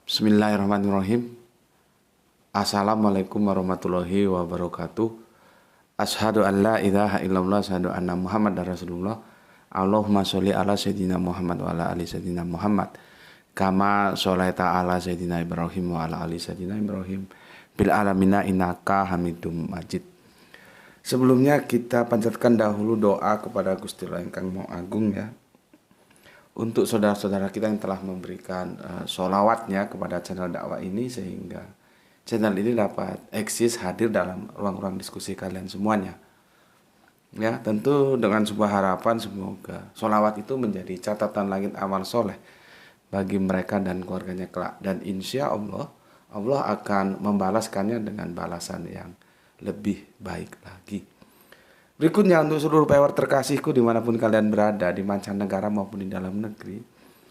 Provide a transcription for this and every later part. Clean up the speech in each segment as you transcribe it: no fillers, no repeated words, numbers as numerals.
Bismillahirrahmanirrahim. Assalamualaikum warahmatullahi wabarakatuh. Asyhadu an la ilaha illallah, asyhadu anna Muhammadar Rasulullah. Allahumma sholli ala sayyidina Muhammad wa ala ali sayyidina Muhammad. Kama sholaita ala sayyidina Ibrahim wa ala ali sayyidina Ibrahim bil alamina innaka Hamidum Majid. Sebelumnya kita panjatkan dahulu doa kepada Gusti Allah Ingkang Maha Agung ya. Untuk saudara-saudara kita yang telah memberikan sholawatnya kepada channel dakwah ini, sehingga channel ini dapat eksis hadir dalam ruang-ruang diskusi kalian semuanya. Ya, tentu dengan sebuah harapan semoga sholawat itu menjadi catatan langit amal soleh bagi mereka dan keluarganya kelak. Dan insya Allah, Allah akan membalaskannya dengan balasan yang lebih baik lagi. Berikutnya untuk seluruh viewer terkasihku dimanapun kalian berada, di mancanegara maupun di dalam negeri,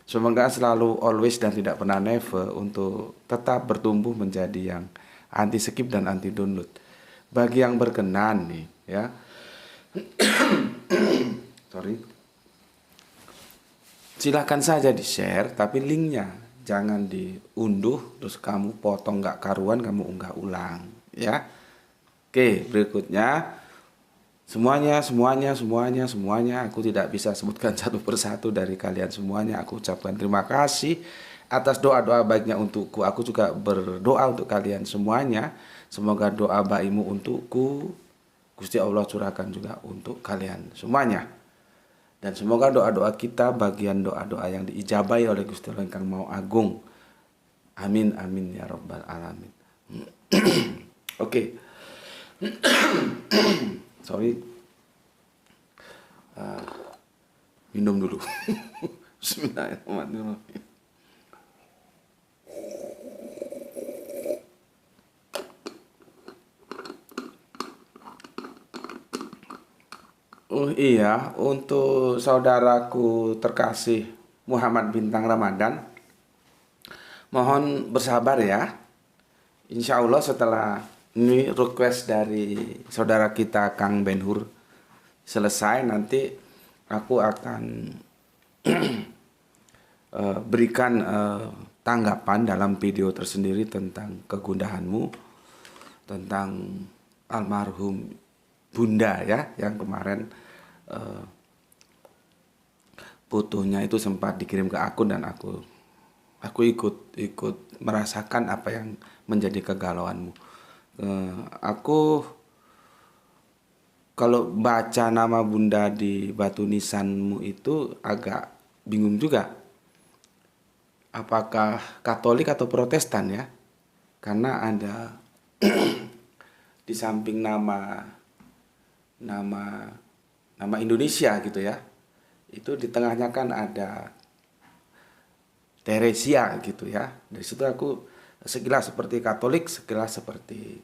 semoga selalu always dan tidak pernah never untuk tetap bertumbuh menjadi yang anti skip dan anti download. Bagi yang berkenan nih ya, silahkan saja di share, tapi linknya jangan diunduh terus kamu potong nggak karuan, kamu unggah ulang ya. Oke, berikutnya semuanya aku tidak bisa sebutkan satu persatu dari kalian semuanya. Aku ucapkan terima kasih atas doa-doa baiknya untukku. Aku juga berdoa untuk kalian semuanya. Semoga doa baikmu untukku Gusti Allah curahkan juga untuk kalian semuanya. Dan semoga doa-doa kita bagian doa-doa yang diijabahi oleh Gusti Allah Ingkang Maha Agung. Amin amin ya rabbal alamin. Oke. Sorry, minum dulu. Bismillahirrahmanirrahim. Oh iya, untuk saudaraku terkasih Muhammad Bintang Ramadan, mohon bersabar ya. Insya Allah setelah ini request dari saudara kita Kang Ben-Hur selesai, nanti aku akan berikan tanggapan dalam video tersendiri tentang kegundahanmu, tentang almarhum Bunda ya, yang kemarin fotonya itu sempat dikirim ke aku dan aku ikut merasakan apa yang menjadi kegalauanmu. Aku kalau baca nama Bunda di batu nisanmu itu agak bingung juga. Apakah Katolik atau Protestan ya? Karena ada di samping nama Indonesia gitu ya. Itu di tengahnya kan ada Teresia gitu ya. Dari situ aku sekilas seperti Katolik, sekilas seperti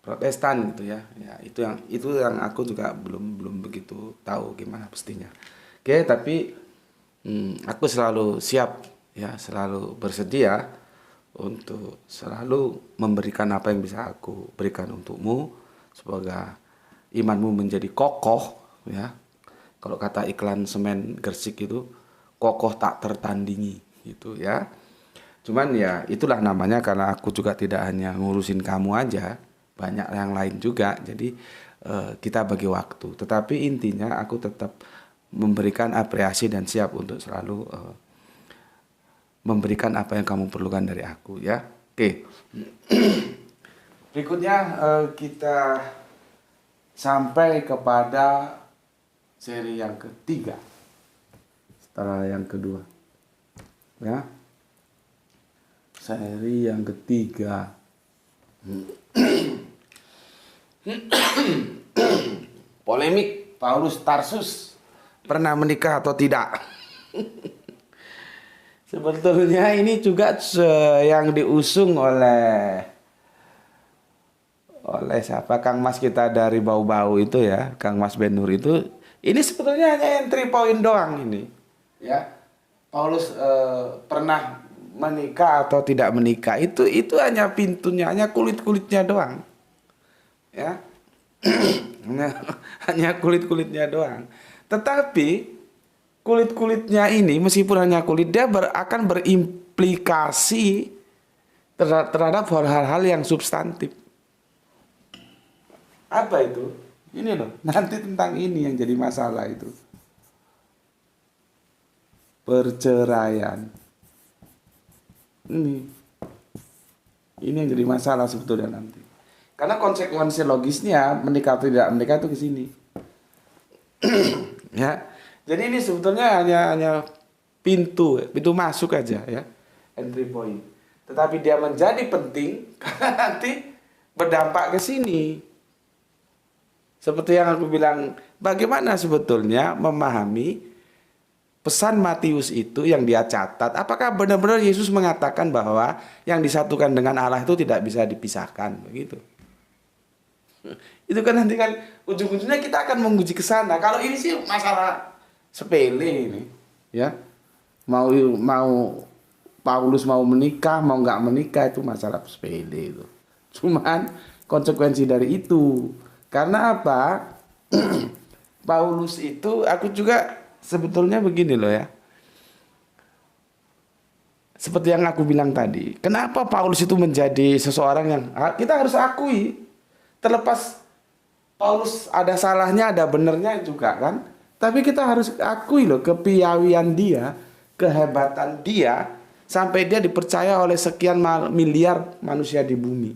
Protestan gitu ya. Ya, itu yang aku juga belum begitu tahu gimana pastinya. Oke, tapi aku selalu siap ya, selalu bersedia untuk selalu memberikan apa yang bisa aku berikan untukmu. Semoga imanmu menjadi kokoh ya. Kalau kata iklan semen Gresik itu, kokoh tak tertandingi gitu ya. Cuman ya itulah namanya, karena aku juga tidak hanya ngurusin kamu aja, banyak yang lain juga. Jadi kita bagi waktu. Tetapi intinya aku tetap memberikan apresiasi dan siap untuk selalu memberikan apa yang kamu perlukan dari aku ya. Oke. Berikutnya kita sampai kepada seri yang ketiga setelah yang kedua ya. Seri yang ketiga. Polemik Paulus Tarsus pernah menikah atau tidak? Sebetulnya ini juga yang diusung oleh siapa, Kang Mas kita dari Bau-Bau itu ya, Kang Mas Ben-Hur itu. Ini sebetulnya hanya entry point doang ini ya. Paulus pernah menikah atau tidak menikah itu hanya pintunya, hanya kulit-kulitnya doang ya. hanya kulit-kulitnya doang. Tetapi kulit-kulitnya ini meskipun hanya kulit, dia akan berimplikasi terhadap hal-hal yang substantif. Apa itu? Ini loh, nanti tentang ini yang jadi masalah itu. Perceraian. Ini yang jadi masalah sebetulnya nanti. Karena konsekuensi logisnya menikah atau tidak menikah itu ke sini. Ya. Jadi ini sebetulnya hanya pintu masuk aja ya. Entry point. Tetapi dia menjadi penting karena nanti berdampak ke sini. Seperti yang aku bilang, bagaimana sebetulnya memahami pesan Matius itu yang dia catat? Apakah benar-benar Yesus mengatakan bahwa yang disatukan dengan Allah itu tidak bisa dipisahkan, begitu? Itu kan nanti kan ujung-ujungnya kita akan menguji ke sana. Kalau ini sih masalah sepele ini, ya. Mau Paulus mau menikah, mau nggak menikah itu masalah sepele itu. Cuman konsekuensi dari itu. Karena apa? Paulus itu, aku juga sebetulnya begini loh ya. Seperti yang aku bilang tadi, kenapa Paulus itu menjadi seseorang yang kita harus akui. Terlepas Paulus ada salahnya, ada benernya juga kan. Tapi kita harus akui loh kepiawaian dia, kehebatan dia, sampai dia dipercaya oleh sekian miliar manusia di bumi.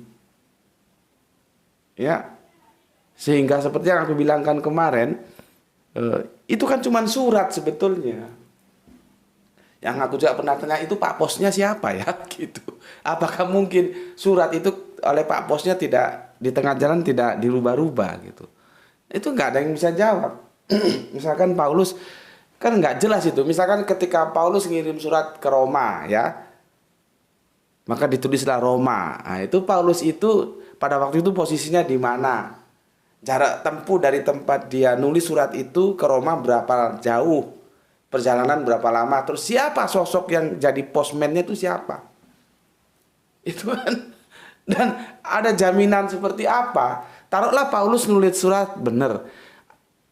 Ya. Sehingga seperti yang aku bilangkan kemarin, itu kan cuma surat sebetulnya. Yang aku juga pernah tanya, itu Pak Posnya siapa ya? Gitu. Apakah mungkin surat itu oleh Pak Posnya tidak di tengah jalan tidak dirubah-rubah gitu? Itu nggak ada yang bisa jawab. Misalkan Paulus kan nggak jelas itu. Misalkan ketika Paulus ngirim surat ke Roma ya, maka ditulislah Roma. Nah, itu Paulus itu pada waktu itu posisinya di mana? Jarak tempuh dari tempat dia nulis surat itu ke Roma berapa jauh, perjalanan berapa lama, terus siapa sosok yang jadi postman-nya itu siapa? Itu kan, dan ada jaminan seperti apa? Taruhlah Paulus nulis surat benar,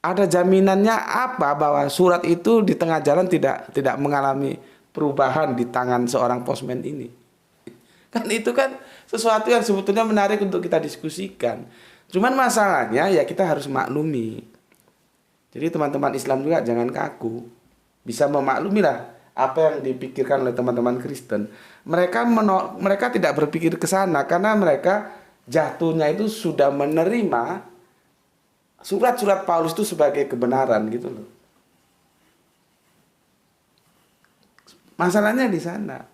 ada jaminannya apa bahwa surat itu di tengah jalan tidak mengalami perubahan di tangan seorang postman ini? Kan itu kan sesuatu yang sebetulnya menarik untuk kita diskusikan. Cuman masalahnya ya kita harus maklumi. Jadi teman-teman Islam juga jangan kaku. Bisa memaklumi lah apa yang dipikirkan oleh teman-teman Kristen. Mereka tidak berpikir ke sana karena mereka jatuhnya itu sudah menerima surat-surat Paulus itu sebagai kebenaran gitu loh. Masalahnya di sana.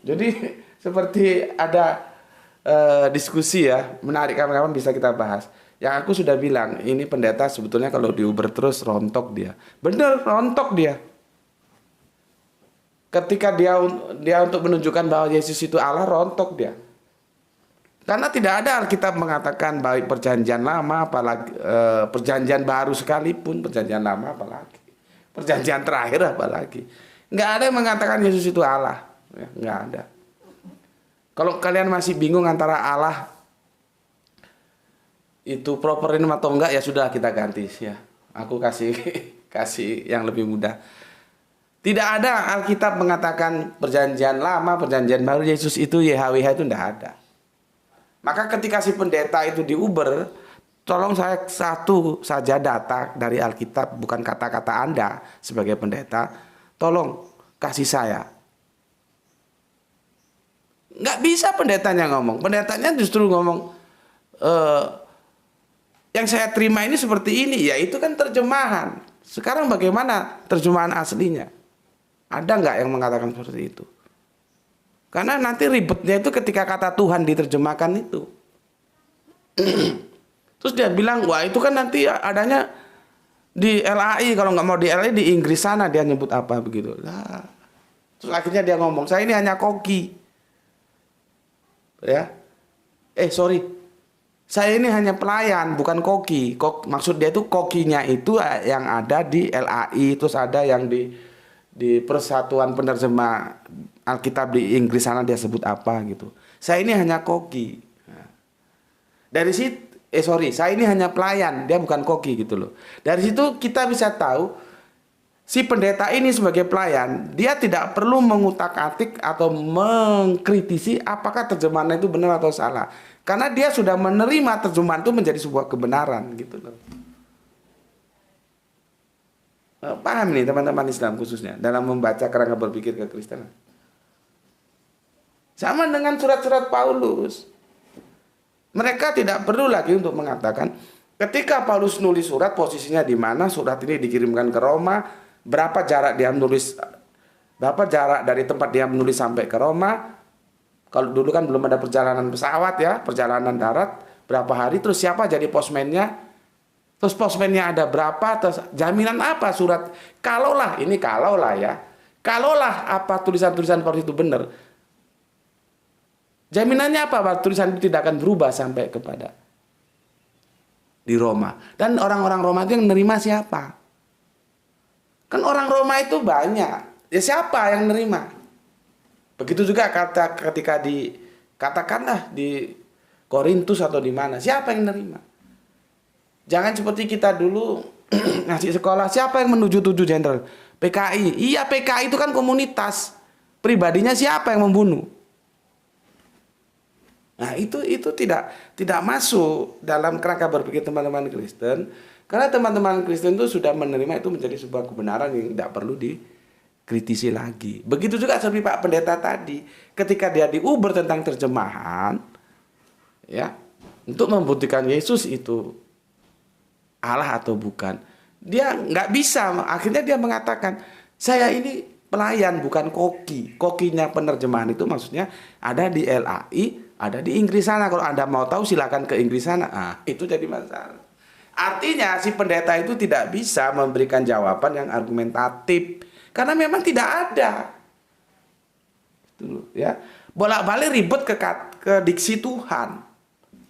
Jadi seperti ada diskusi ya, menarik, kawan-kawan bisa kita bahas. Yang aku sudah bilang, ini pendeta sebetulnya kalau diuber terus rontok dia. Bener, rontok dia. Ketika dia untuk menunjukkan bahwa Yesus itu Allah, rontok dia. Karena tidak ada Alkitab mengatakan baik perjanjian lama apalagi perjanjian baru sekalipun, perjanjian lama apalagi perjanjian terakhir apalagi. Nggak ada yang mengatakan Yesus itu Allah, ya, nggak ada. Kalau kalian masih bingung antara Allah itu proper atau enggak, ya sudah kita ganti ya. Aku kasih yang lebih mudah. Tidak ada Alkitab mengatakan perjanjian lama, perjanjian baru, Yesus itu YHWH itu tidak ada. Maka ketika si pendeta itu diuber, tolong saya satu saja data dari Alkitab, bukan kata-kata Anda sebagai pendeta, tolong kasih saya. Nggak bisa pendetanya ngomong. Pendetanya justru ngomong, yang saya terima ini seperti ini. Ya itu kan terjemahan. Sekarang bagaimana terjemahan aslinya? Ada nggak yang mengatakan seperti itu? Karena nanti ribetnya itu ketika kata Tuhan diterjemahkan itu. Terus dia bilang, wah itu kan nanti adanya di LAI. Kalau nggak mau di LAI, di Inggris sana dia nyebut apa begitu. Nah, terus akhirnya dia ngomong, saya ini hanya koki. Ya, saya ini hanya pelayan, bukan koki. Maksud dia itu kokinya itu yang ada di LAI, terus ada yang di Persatuan Penerjemah Alkitab di Inggris sana dia sebut apa gitu. Saya ini hanya koki. Dari situ, saya ini hanya pelayan, dia bukan koki gitu loh. Dari situ kita bisa tahu si pendeta ini sebagai pelayan, dia tidak perlu mengutak-atik atau mengkritisi apakah terjemahan itu benar atau salah. Karena dia sudah menerima terjemahan itu menjadi sebuah kebenaran gitu loh. Paham nih teman-teman Islam khususnya dalam membaca kerangka berpikir kekristenan. Sama dengan surat-surat Paulus. Mereka tidak perlu lagi untuk mengatakan ketika Paulus nulis surat posisinya di mana, surat ini dikirimkan ke Roma, berapa jarak dari tempat dia menulis sampai ke Roma. Kalau dulu kan belum ada perjalanan pesawat ya, perjalanan darat, berapa hari, terus siapa jadi posmennya, terus posmennya ada berapa, terus jaminan apa surat, kalaulah apa tulisan-tulisan Paulus itu benar, jaminannya apa tulisan itu tidak akan berubah sampai kepada di Roma. Dan orang-orang Roma itu yang menerima siapa? Kan orang Roma itu banyak. Ya siapa yang menerima? Begitu juga ketika katakanlah di Korintus atau di mana, siapa yang menerima? Jangan seperti kita dulu ngasih sekolah, siapa yang menuju 7 jenderal? PKI. Iya, PKI itu kan komunitas. Pribadinya siapa yang membunuh? Nah, itu tidak masuk dalam kerangka berpikir teman-teman Kristen, karena teman-teman Kristen itu sudah menerima itu menjadi sebuah kebenaran yang tidak perlu dikritisi lagi. Begitu juga seperti Pak Pendeta tadi, ketika dia diuber tentang terjemahan, ya, untuk membuktikan Yesus itu Allah atau bukan, dia nggak bisa. Akhirnya dia mengatakan, saya ini pelayan bukan koki. Kokinya penerjemahan itu maksudnya ada di LAI, ada di Inggris sana. Kalau Anda mau tahu silakan ke Inggris sana. Itu jadi masalah. Artinya si pendeta itu tidak bisa memberikan jawaban yang argumentatif karena memang tidak ada. Itu ya. Bolak-balik ribet ke diksi Tuhan.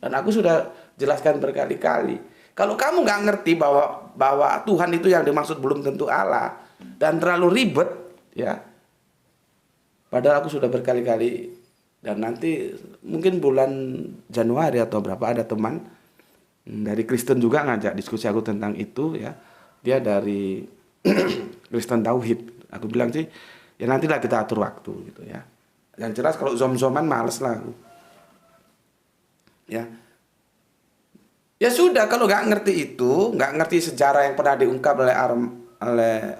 Dan aku sudah jelaskan berkali-kali. Kalau kamu nggak ngerti bahwa Tuhan itu yang dimaksud belum tentu Allah dan terlalu ribet, ya. Padahal aku sudah berkali-kali. Dan nanti mungkin bulan Januari atau berapa ada teman dari Kristen juga ngajak diskusi aku tentang itu ya. Dia dari Kristen Tauhid. Aku bilang sih ya nantilah kita atur waktu gitu ya. Yang jelas kalau zom-zoman males lah aku. Ya. Ya sudah, kalau nggak ngerti itu, nggak ngerti sejarah yang pernah diungkap oleh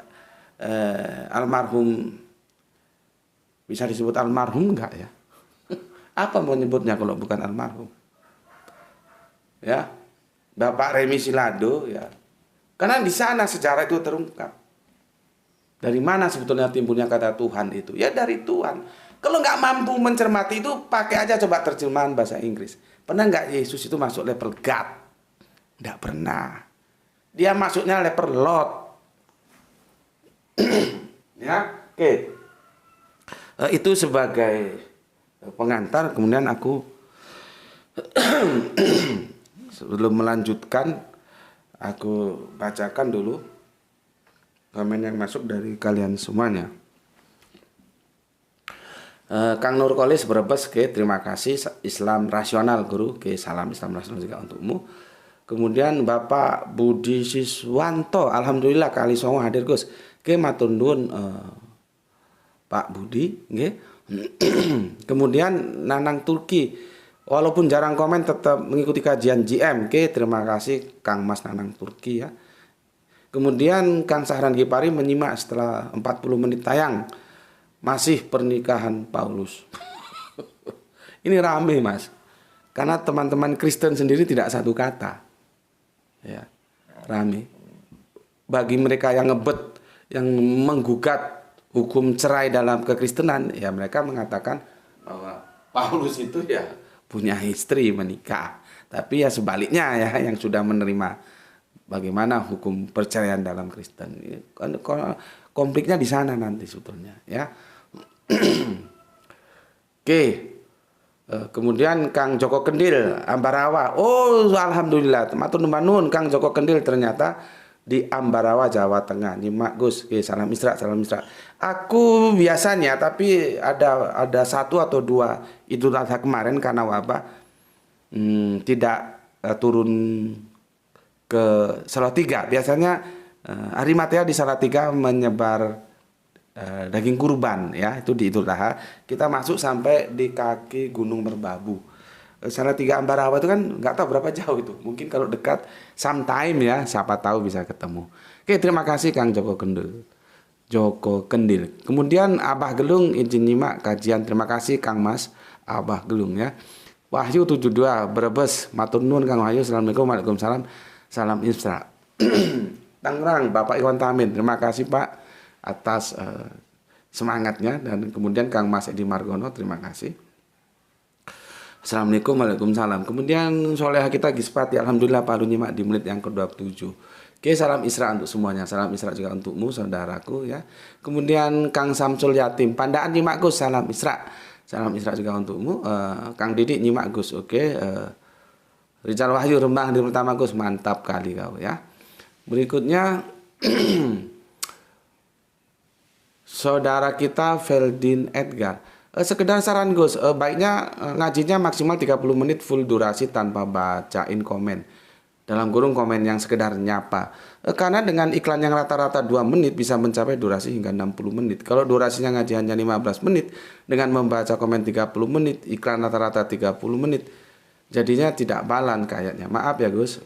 almarhum, bisa disebut almarhum nggak ya? Apa mau nyebutnya kalau bukan almarhum? Ya, Bapak Remi Silado ya. Karena di sana sejarah itu terungkap. Dari mana sebetulnya timbulnya kata Tuhan itu? Ya dari Tuhan. Kalau nggak mampu mencermati itu, pakai aja coba terjemahan bahasa Inggris. Pernah nggak Yesus itu masuk level God? Nggak pernah. Dia masuknya level Lord. Ya, oke. Itu sebagai pengantar, kemudian aku sebelum melanjutkan aku bacakan dulu komen yang masuk dari kalian semuanya. Kang Nurkolis Brebes, ke terima kasih, Islam rasional guru, ke salam Islam rasional juga untukmu. Kemudian Bapak Budi Siswanto, alhamdulillah kali songo hadir Gus, ke matur nuwun Pak Budi, nggih. Kemudian Nanang Turki, walaupun jarang komen tetap mengikuti kajian GM. Oke, terima kasih Kang Mas Nanang Turki ya. Kemudian Kang Sahran Gipari menyimak setelah 40 menit tayang. Masih pernikahan Paulus. Ini rame Mas. Karena teman-teman Kristen sendiri tidak satu kata. Ya, rame. Bagi mereka yang ngebet, yang menggugat hukum cerai dalam kekristenan, ya mereka mengatakan bahwa Paulus itu ya punya istri, menikah. Tapi ya sebaliknya ya, yang sudah menerima bagaimana hukum perceraian dalam Kristen. Konfliknya di sana nanti sebetulnya ya. Oke. Kemudian Kang Joko Kendil Ambarawa. Oh alhamdulillah, matur nuwun Kang Joko Kendil ternyata di Ambarawa, Jawa Tengah. Nyimak Gus, salam Isra, salam Isra. Aku biasanya, tapi ada 1 atau 2 Idul Adha kemarin karena wabah tidak turun ke Salatiga. Biasanya Arimatea di Salatiga menyebar daging kurban ya, itu di Idul Adha. Kita masuk sampai di kaki Gunung Merbabu. Salatiga Ambarawa itu kan nggak tahu berapa jauh itu. Mungkin kalau dekat sometime ya, siapa tahu bisa ketemu. Oke, terima kasih Kang Joko Kendil. Joko Kendil. Kemudian Abah Gelung izin nyimak kajian. Terima kasih Kang Mas Abah Gelung ya. Wahyu 72 Brebes, matur nuwun Kang Wahyu. Assalamualaikum, waalaikumsalam. Salam Isra. Tangerang, Bapak Iwan Tamin. Terima kasih Pak atas semangatnya, dan kemudian Kang Mas Edi Margono, terima kasih. Assalamualaikum, waalaikumsalam. Kemudian soleha kita Gispati, alhamdulillah Pak nyimak di menit yang ke-27. Oke, salam Isra untuk semuanya. Salam Isra juga untukmu saudaraku ya. Kemudian Kang Samsul Yatim, Pandaan nyimak Gus, salam Isra. Salam Isra juga untukmu. Kang Didik nyimak Gus. Oke. Rizal Wahyu Rembang di pertama Gus, mantap kali kau ya. Berikutnya saudara kita Feldin Edgar, sekedar saran Gus, baiknya ngajinya maksimal 30 menit full durasi tanpa bacain komen. Dalam kurung komen yang sekedar nyapa. Karena dengan iklan yang rata-rata 2 menit bisa mencapai durasi hingga 60 menit. Kalau durasinya ngaji hanya 15 menit, dengan membaca komen 30 menit, iklan rata-rata 30 menit, jadinya tidak balan kayaknya. Maaf ya Gus.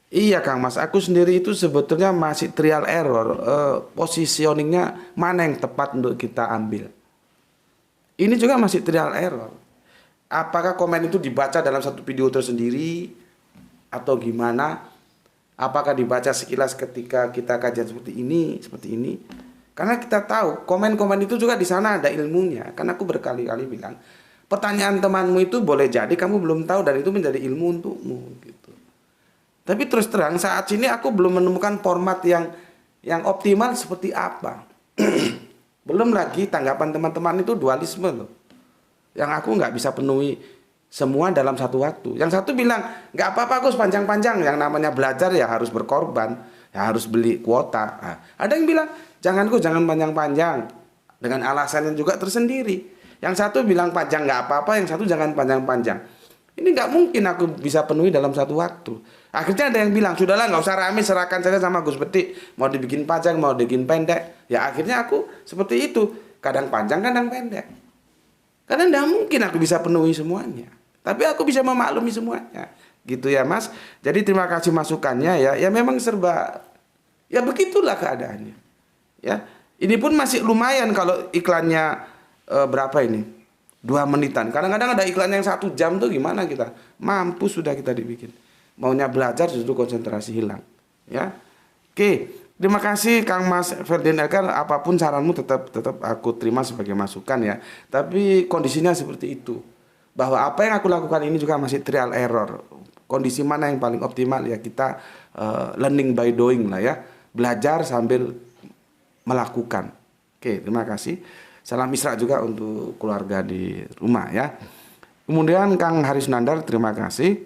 Iya Kang Mas, aku sendiri itu sebetulnya masih trial error, positioningnya mana yang tepat untuk kita ambil. Ini juga masih trial error. Apakah komen itu dibaca dalam satu video tersendiri atau gimana? Apakah dibaca sekilas ketika kita kajian seperti ini? Karena kita tahu komen-komen itu juga di sana ada ilmunya. Karena aku berkali-kali bilang, pertanyaan temanmu itu boleh jadi kamu belum tahu dan itu menjadi ilmu untukmu gitu. Tapi terus terang saat ini aku belum menemukan format yang optimal seperti apa. Belum lagi tanggapan teman-teman itu dualisme loh. Yang aku nggak bisa penuhi semua dalam satu waktu. Yang satu bilang nggak apa-apa Gus panjang-panjang. Yang namanya belajar ya harus berkorban, ya harus beli kuota. Nah, ada yang bilang jangan Gus jangan panjang-panjang dengan alasannya juga tersendiri. Yang satu bilang panjang nggak apa-apa, yang satu jangan panjang-panjang. Ini nggak mungkin aku bisa penuhi dalam satu waktu. Akhirnya ada yang bilang, sudahlah nggak usah rame, serahkan saja sama Gus Betik. Mau dibikin panjang, mau dibikin pendek. Ya akhirnya aku seperti itu. Kadang panjang, kadang pendek. Karena nggak mungkin aku bisa penuhi semuanya. Tapi aku bisa memaklumi semuanya. Gitu ya Mas. Jadi terima kasih masukannya ya. Ya memang serba, ya begitulah keadaannya. Ya, ini pun masih lumayan kalau iklannya berapa ini? 2 menitan. Kadang-kadang ada iklan yang 1 jam tuh gimana kita? Mampus sudah kita dibikin. Maunya belajar justru konsentrasi hilang. Ya. Oke, terima kasih Kang Mas Ferdinand Edgar. Apapun saranmu tetap aku terima sebagai masukan ya. Tapi kondisinya seperti itu. Bahwa apa yang aku lakukan ini juga masih trial error. Kondisi mana yang paling optimal ya kita learning by doing lah ya. Belajar sambil melakukan. Oke, terima kasih. Salam Isra juga untuk keluarga di rumah ya. Kemudian Kang Haris Nandar, terima kasih.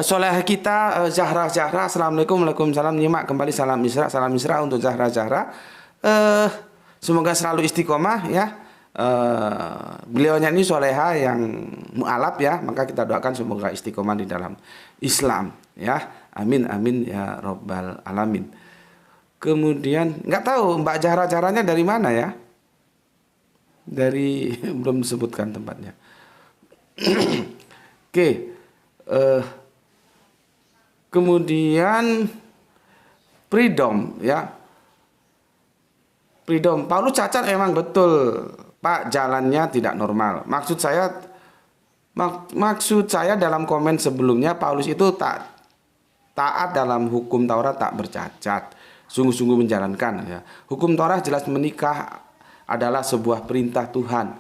Soleh kita Zahra, assalamualaikum, waalaikumsalam. Nyimak kembali salam Isra untuk Zahra. Semoga selalu istiqomah ya. Beliaunya ini soleha yang mu'alaf ya, maka kita doakan semoga istiqomah di dalam Islam ya. Amin ya robbal alamin. Kemudian nggak tahu Mbak Zahra-Zahranya dari mana ya? Dari belum disebutkan tempatnya. Oke. Kemudian Freedom ya. Freedom. Paulus cacat emang betul. Pak, jalannya tidak normal. Maksud saya dalam komen sebelumnya Paulus itu taat dalam hukum Taurat, tak bercacat. Sungguh-sungguh menjalankan ya. Hukum Taurat jelas menikah adalah sebuah perintah Tuhan.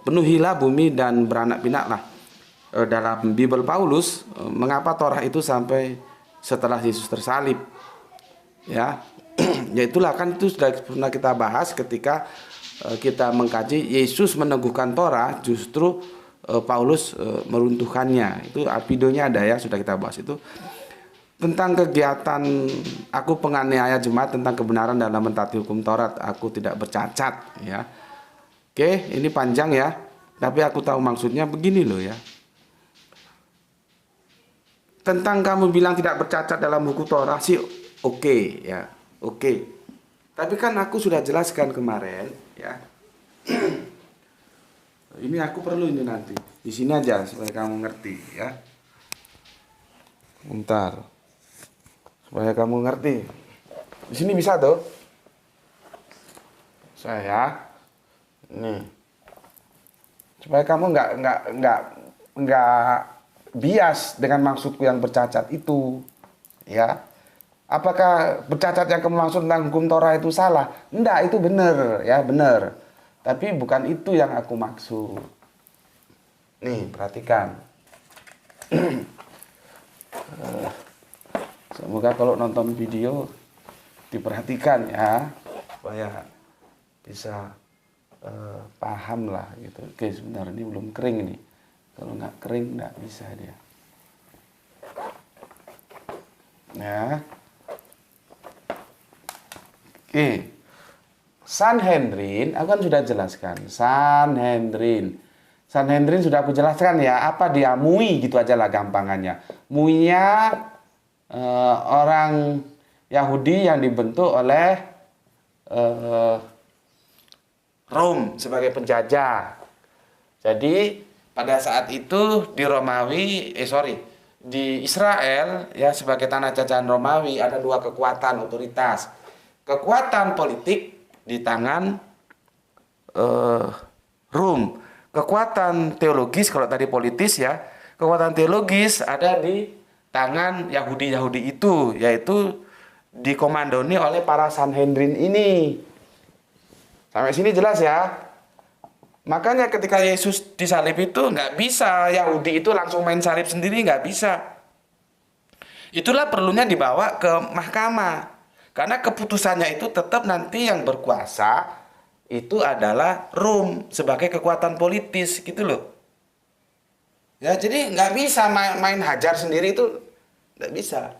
Penuhilah bumi dan beranak pinaklah. Dalam Bible Paulus, mengapa Taurat itu sampai setelah Yesus tersalib? Ya. Ya itulah kan itu sudah pernah kita bahas ketika kita mengkaji Yesus meneguhkan Taurat, justru Paulus meruntuhkannya. Itu videonya ada ya, sudah kita bahas itu. Tentang kegiatan aku penganiaya jemaat tentang kebenaran dalam mentaati hukum Taurat, aku tidak bercacat ya. Oke, ini panjang ya, tapi aku tahu maksudnya begini loh ya. tentang kamu bilang tidak bercacat dalam buku Torah sih oke, ya. Oke. Tapi kan aku sudah jelaskan kemarin, ya. Ini aku perlu ini nanti. Di sini aja supaya kamu ngerti, ya. Bentar. Supaya kamu ngerti. Di sini bisa tuh. Saya nih. Supaya kamu nggak bias dengan maksudku yang bercacat itu, ya. Apakah bercacat yang kamu maksud tentang hukum Torah itu salah? Enggak, itu benar, ya benar. Tapi bukan itu yang aku maksud. Nih, perhatikan. Semoga kalau nonton video diperhatikan ya, supaya bisa paham lah gitu. Oke, sebentar, ini belum kering nih. Kalau nggak kering nggak bisa dia. Ya. Oke. Sanhedrin, aku kan sudah jelaskan. Sanhedrin sudah aku jelaskan ya. Apa dia? Mui gitu aja lah gampangannya. Muinya orang Yahudi yang dibentuk oleh Rom sebagai penjajah. Jadi pada saat itu di Israel ya sebagai tanah jajahan Romawi ada dua kekuatan otoritas. Kekuatan politik di tangan Rom. Kekuatan teologis kalau tadi politis ya, kekuatan teologis ada di tangan Yahudi itu, yaitu dikomandoni oleh para Sanhedrin ini. Sampai sini jelas ya. Makanya ketika Yesus disalib itu nggak bisa Yahudi itu langsung main salib sendiri, nggak bisa. Itulah perlunya dibawa ke mahkamah. Karena keputusannya itu tetap nanti yang berkuasa itu adalah Rom sebagai kekuatan politis gitu loh. Ya jadi nggak bisa main hajar sendiri itu nggak bisa.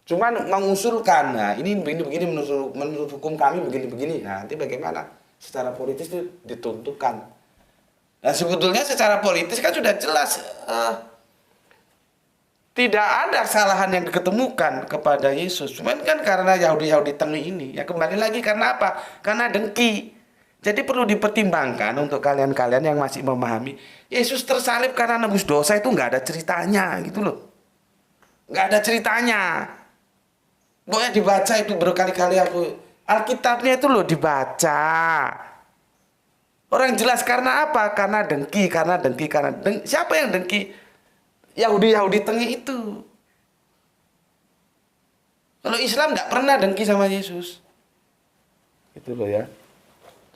Cuman mengusulkan, nah ini begini menurut hukum kami begini. Nah nanti bagaimana? Secara politis itu ditentukan. Nah sebetulnya secara politis kan sudah jelas tidak ada kesalahan yang diketemukan kepada Yesus. Cuman kan karena Yahudi tengah ini, ya kembali lagi karena apa? Karena dengki. Jadi perlu dipertimbangkan untuk kalian-kalian yang masih memahami Yesus tersalib karena nebus dosa itu nggak ada ceritanya gitu loh. Nggak ada ceritanya. Pokoknya dibaca itu berkali-kali aku. Alkitabnya itu loh dibaca. Orang jelas karena apa? Karena dengki. Siapa yang dengki? Yahudi tengah itu. Kalau Islam nggak pernah dengki sama Yesus. Itu loh ya.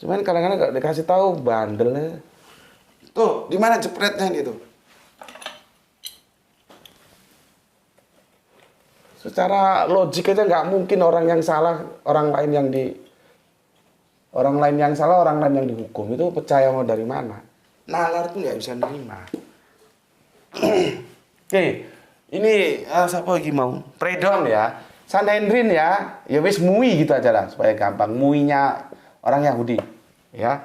Cuman kadang-kadang nggak dikasih tahu bandelnya. Tuh, di mana jepretnya itu? Secara logik aja nggak mungkin orang yang salah, orang lain yang dihukum. Itu percaya mau dari mana? Nalar itu nggak bisa nerima. Oke, ini siapa lagi mau? Predon ya. Sanhedrin ya. Ya wis mui gitu aja lah supaya gampang. Muinya orang Yahudi. Ya.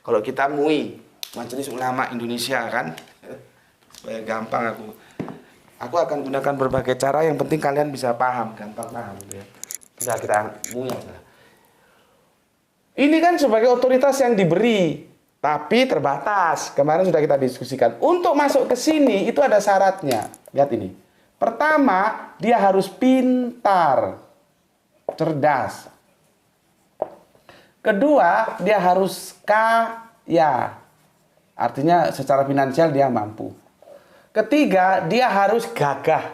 Kalau kita mui, Majelis Ulama Indonesia kan. Supaya gampang Aku akan gunakan berbagai cara, yang penting kalian bisa paham, gampang paham gitu ya. Sudah kita mui aja. Ini kan sebagai otoritas yang diberi, tapi terbatas. Kemarin sudah kita diskusikan. Untuk masuk ke sini itu ada syaratnya. Lihat ini. Pertama, dia harus pintar, cerdas. Kedua, dia harus kaya. Artinya secara finansial dia mampu. Ketiga, dia harus gagah.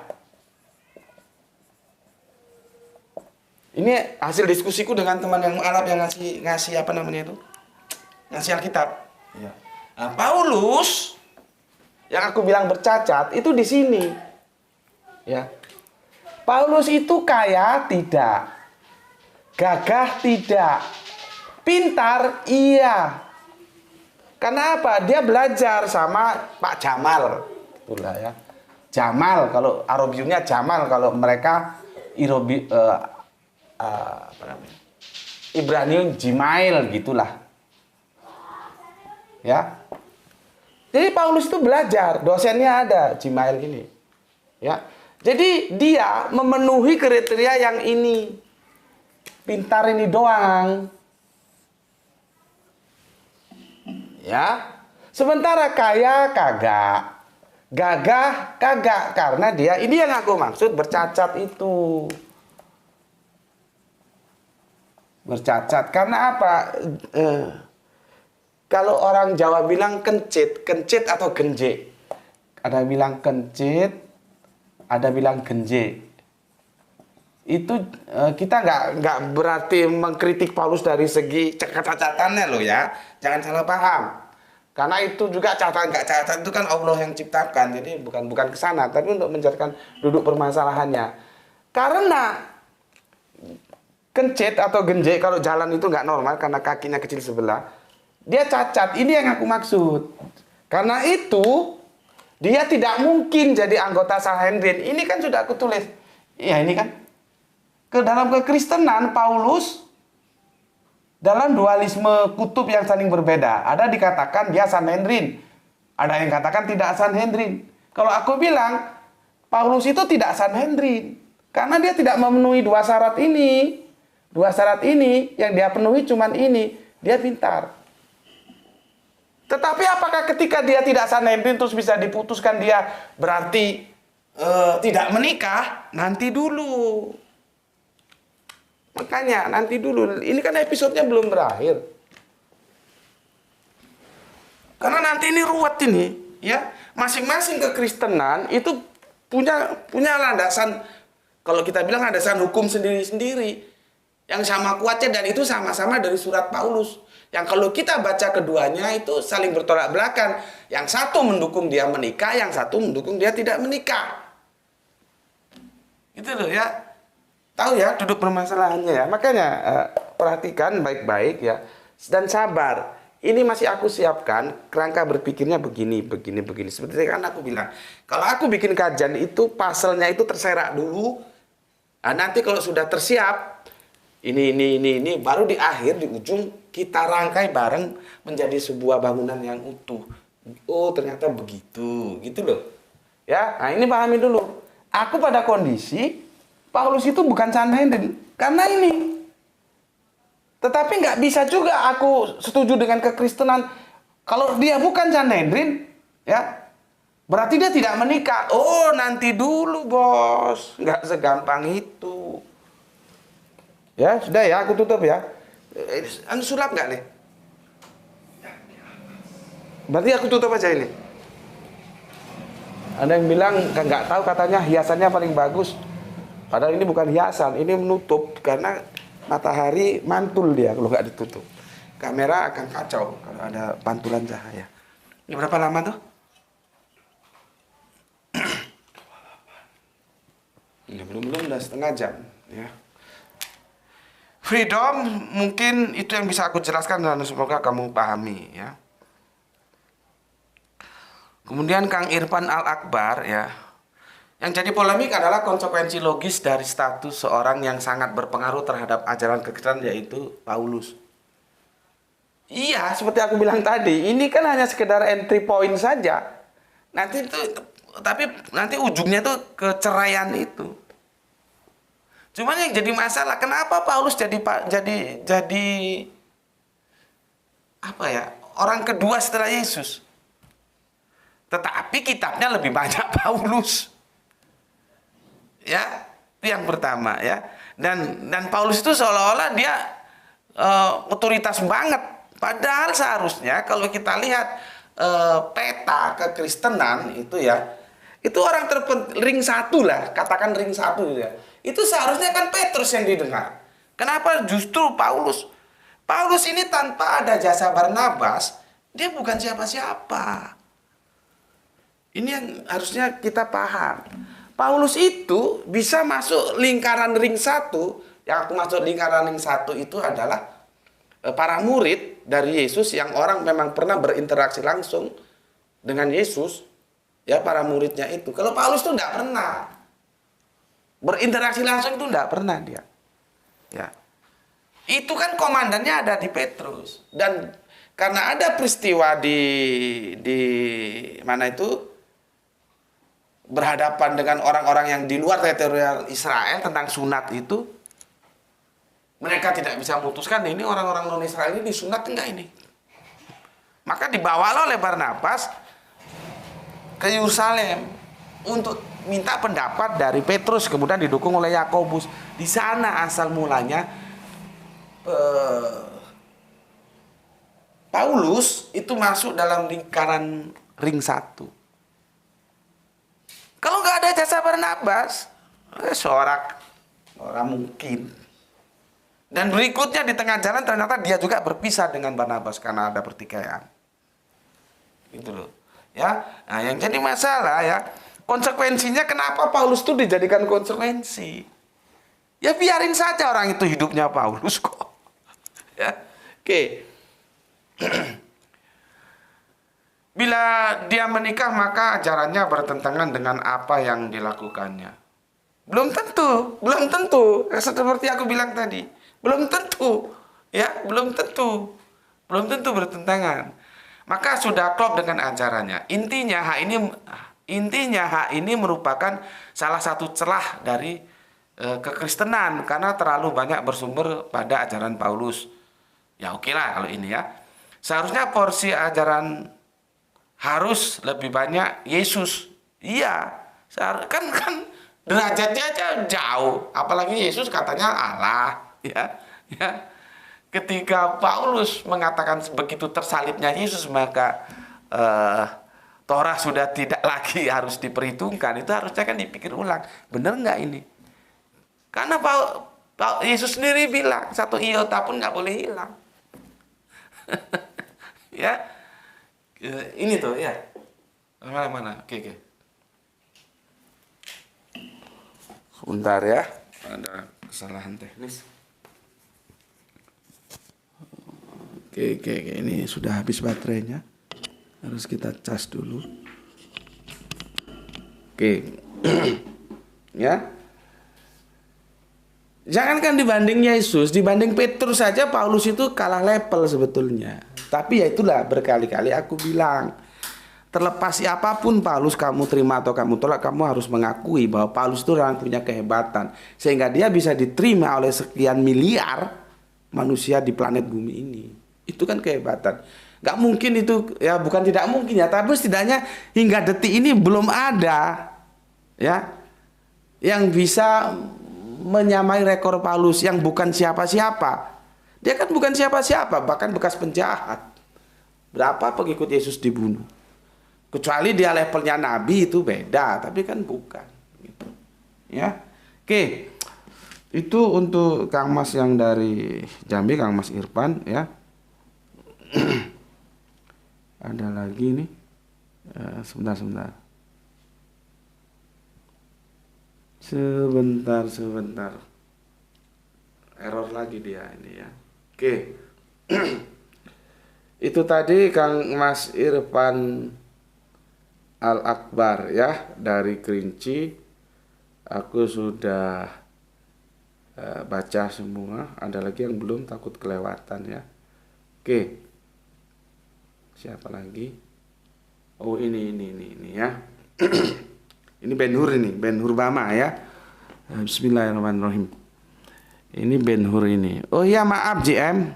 Ini hasil diskusiku dengan teman yang Arab yang ngasih apa namanya itu? Ngasih Alkitab. Ya. Nah, Paulus yang aku bilang bercacat itu di sini. Ya. Paulus itu kaya tidak. Gagah tidak. Pintar iya. Karena apa? Dia belajar sama Pak Jamal. Itulah ya. Jamal kalau Arabiumnya Jamal, kalau mereka Ibranium Jimail gitulah. Ya. Jadi Paulus itu belajar, dosennya ada Jimail ini. Ya. Jadi dia memenuhi kriteria yang ini. Pintar ini doang. Ya. Sementara kaya kagak. Gagah kagak. Karena dia, ini yang aku maksud bercacat itu. Bercacat. Karena apa? Kalau orang Jawa bilang kencit. Kencit atau genje. Ada bilang kencit, ada bilang genje. Itu kita nggak berarti mengkritik Paulus dari segi cacatannya loh ya. Jangan salah paham. Karena itu juga catatan nggak catatan itu kan Allah yang ciptakan. Jadi bukan ke sana, tapi untuk mencarikan duduk permasalahannya. Karena kencit atau genje kalau jalan itu nggak normal karena kakinya kecil sebelah, dia cacat. Ini yang aku maksud. Karena itu dia tidak mungkin jadi anggota Sanhedrin. Ini kan sudah aku tulis. Ya ini kan. Ke dalam kekristenan Paulus dalam dualisme kutub yang saling berbeda. Ada dikatakan dia Sanhedrin. Ada yang katakan tidak Sanhedrin. Kalau aku bilang Paulus itu tidak Sanhedrin. Karena dia tidak memenuhi dua syarat ini. Dua syarat ini yang dia penuhi cuman ini. Dia pintar. Tetapi apakah ketika dia tidak Sanhedrin terus bisa diputuskan dia berarti tidak menikah? Nanti dulu. Makanya nanti dulu. Ini kan episodenya belum berakhir. Karena nanti ini ruwet ini, ya. Masing-masing kekristenan itu punya landasan, kalau kita bilang landasan hukum sendiri-sendiri. Yang sama kuatnya dan itu sama-sama dari surat Paulus. Yang kalau kita baca keduanya itu saling bertolak belakang. Yang satu mendukung dia menikah, yang satu mendukung dia tidak menikah. Itu loh ya. Tahu ya duduk permasalahannya ya. Makanya perhatikan baik-baik ya. Dan sabar. Ini masih aku siapkan. Kerangka berpikirnya begini. Seperti kan aku bilang. Kalau aku bikin kajian itu pasalnya itu terserak dulu. Nah, nanti kalau sudah tersiap. Ini. Baru di akhir, di ujung kita rangkai bareng menjadi sebuah bangunan yang utuh. Oh ternyata begitu. Gitu loh. Ya, nah ini pahami dulu. Aku pada kondisi Paulus itu bukan Sanhedrin karena ini. Tetapi nggak bisa juga aku setuju dengan kekristenan kalau dia bukan Sanhedrin, ya berarti dia tidak menikah. Oh nanti dulu bos, nggak segampang itu. Ya sudah ya, aku tutup ya. Anu sulap nggak nih? Berarti aku tutup aja ini. Ada yang bilang nggak tahu katanya hiasannya paling bagus. Padahal ini bukan hiasan, ini menutup karena matahari mantul dia kalau nggak ditutup. Kamera akan kacau kalau ada pantulan cahaya. Ini berapa lama tuh? Ini belum udah setengah jam. Ya. Freedom mungkin itu yang bisa aku jelaskan dan semoga kamu pahami ya. Kemudian Kang Irfan Al-Akbar ya. Yang jadi polemik adalah konsekuensi logis dari status seorang yang sangat berpengaruh terhadap ajaran kekristenan yaitu Paulus. Iya, seperti aku bilang tadi, ini kan hanya sekedar entry point saja. Tapi nanti ujungnya tuh keceraian itu. Cuman yang jadi masalah, kenapa Paulus jadi apa ya? Orang kedua setelah Yesus. Tetapi kitabnya lebih banyak Paulus. Ya, itu yang pertama ya. Dan Paulus itu seolah-olah dia otoritas banget. Padahal seharusnya kalau kita lihat peta kekristenan itu ya, itu orang terpenting ring satu lah, katakan ring satu ya. Itu seharusnya kan Petrus yang didengar. Kenapa justru Paulus? Paulus ini tanpa ada jasa Barnabas, dia bukan siapa-siapa. Ini yang harusnya kita paham. Paulus itu bisa masuk lingkaran ring satu. Yang aku maksud lingkaran ring satu itu adalah para murid dari Yesus yang orang memang pernah berinteraksi langsung dengan Yesus. Ya para muridnya itu. Kalau Paulus itu tidak pernah. Berinteraksi langsung itu tidak pernah dia. Ya. Itu kan komandannya ada di Petrus. Dan karena ada peristiwa di mana itu? berhadapan dengan orang-orang yang di luar teritorial Israel tentang sunat itu, mereka tidak bisa memutuskan ini orang-orang non-Israel ini disunat enggak ini. Maka dibawalah oleh Barnabas ke Yerusalem untuk minta pendapat dari Petrus, kemudian didukung oleh Yakobus. Di sana asal mulanya Paulus itu masuk dalam lingkaran ring satu. Kalau nggak ada jasa Barnabas, orang mungkin. Dan berikutnya di tengah jalan ternyata dia juga berpisah dengan Barnabas karena ada pertikaian. Gitu loh. Ya, nah yang jadi masalah ya, konsekuensinya kenapa Paulus itu dijadikan konsekuensi? Ya biarin saja orang itu hidupnya Paulus kok. Ya, oke. Bila dia menikah maka ajarannya bertentangan dengan apa yang dilakukannya. Belum tentu. Seperti aku bilang tadi, belum tentu, ya, belum tentu bertentangan. Maka sudah klop dengan ajarannya. Intinya hak ini merupakan salah satu celah dari kekristenan karena terlalu banyak bersumber pada ajaran Paulus. Ya oke lah kalau ini ya. Seharusnya porsi ajaran harus lebih banyak Yesus. Iya, kan derajatnya aja jauh. Apalagi Yesus katanya Allah, ya. Ketika Paulus mengatakan begitu tersalibnya Yesus, maka Torah sudah tidak lagi harus diperhitungkan. Itu harusnya kan dipikir ulang. Benar nggak ini? Karena Yesus sendiri bilang satu iota pun nggak boleh hilang. Ya. Ini tuh ya. Mana? Oke. Sebentar ya. Ada kesalahan teknis. Oke. Ini sudah habis baterainya. Harus kita cas dulu. Oke. Ya. Jangankan dibanding Yesus, dibanding Petrus saja Paulus itu kalah level sebetulnya. Tapi ya itulah berkali-kali aku bilang, terlepas siapapun Paulus kamu terima atau kamu tolak, kamu harus mengakui bahwa Paulus itu orang punya kehebatan sehingga dia bisa diterima oleh sekian miliar manusia di planet bumi ini. Itu kan kehebatan. Gak mungkin itu, ya bukan tidak mungkin ya, tapi setidaknya hingga detik ini belum ada ya yang bisa menyamai rekor Paulus yang bukan siapa-siapa. Dia kan bukan siapa-siapa, bahkan bekas penjahat. Berapa pengikut Yesus dibunuh? Kecuali dia levelnya nabi itu beda, tapi kan bukan. Gitu. Ya, oke. Itu untuk Kang Mas yang dari Jambi, Kang Mas Irfan, ya. Ada lagi nih. Sebentar. Sebentar. Error lagi dia ini ya. Oke. Itu tadi Kang Mas Irfan Al-Akbar ya dari Kerinci. Aku sudah baca semua. Ada lagi yang belum, takut kelewatan ya. Oke. Siapa lagi? Oh ini ya. Ini Ben Hur Bama ya. Bismillahirrahmanirrahim. Ini Ben Hur ini. Oh iya maaf JM.